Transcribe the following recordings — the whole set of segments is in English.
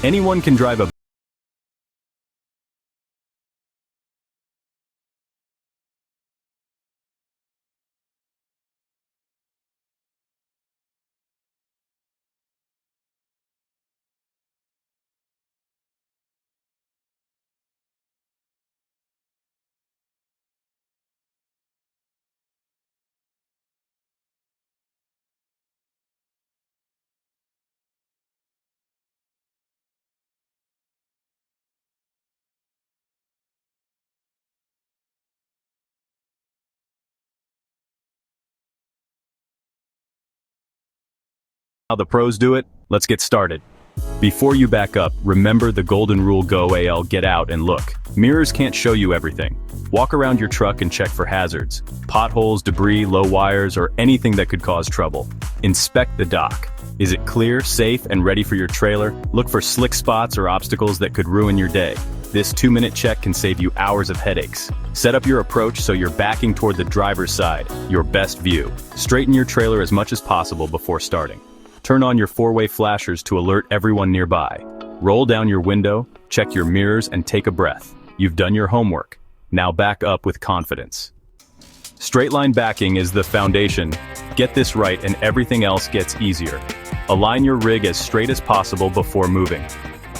Anyone can drive a How the pros do it? Let's get started. Before you back up, remember the golden rule: go AL, get out and look. Mirrors can't show you everything. Walk around your truck and check for hazards, potholes, debris, low wires, or anything that could cause trouble. Inspect the dock. Is it clear, safe, and ready for your trailer? Look for slick spots or obstacles that could ruin your day. This 2-minute check can save you hours of headaches. Set up your approach so you're backing toward the driver's side, your best view. Straighten your trailer as much as possible before starting. Turn on your 4-way flashers to alert everyone nearby. Roll down your window, check your mirrors, and take a breath. You've done your homework. Now back up with confidence. Straight line backing is the foundation. Get this right and everything else gets easier. Align your rig as straight as possible before moving.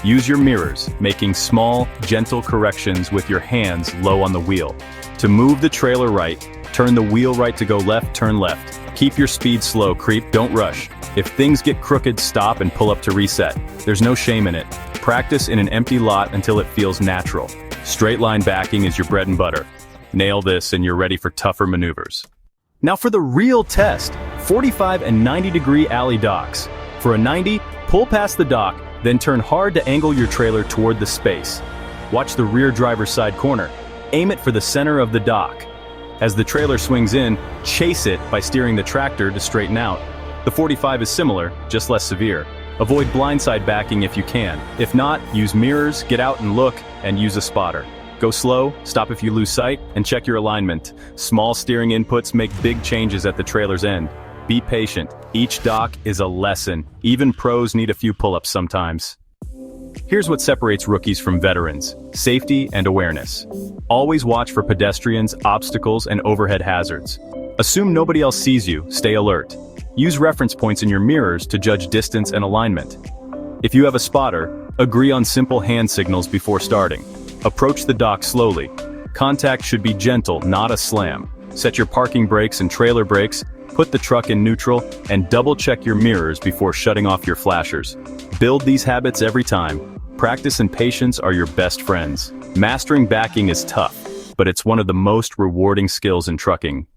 Use your mirrors, making small, gentle corrections with your hands low on the wheel. To move the trailer right, turn the wheel right. To go left, turn left. Keep your speed slow, creep, don't rush. If things get crooked, stop and pull up to reset. There's no shame in it. Practice in an empty lot until it feels natural. Straight line backing is your bread and butter. Nail this and you're ready for tougher maneuvers. Now for the real test, 45 and 90-degree alley docks. For a 90, pull past the dock, then turn hard to angle your trailer toward the space. Watch the rear driver's side corner. Aim it for the center of the dock. As the trailer swings in, chase it by steering the tractor to straighten out. The 45 is similar, just less severe. Avoid blindside backing if you can. If not, use mirrors, get out and look, and use a spotter. Go slow, stop if you lose sight, and check your alignment. Small steering inputs make big changes at the trailer's end. Be patient. Each dock is a lesson. Even pros need a few pull-ups sometimes. Here's what separates rookies from veterans: safety and awareness. Always watch for pedestrians, obstacles, and overhead hazards. Assume nobody else sees you, stay alert. Use reference points in your mirrors to judge distance and alignment. If you have a spotter, agree on simple hand signals before starting. Approach the dock slowly. Contact should be gentle, not a slam. Set your parking brakes and trailer brakes, put the truck in neutral, and double-check your mirrors before shutting off your flashers. Build these habits every time. Practice and patience are your best friends. Mastering backing is tough, but it's one of the most rewarding skills in trucking.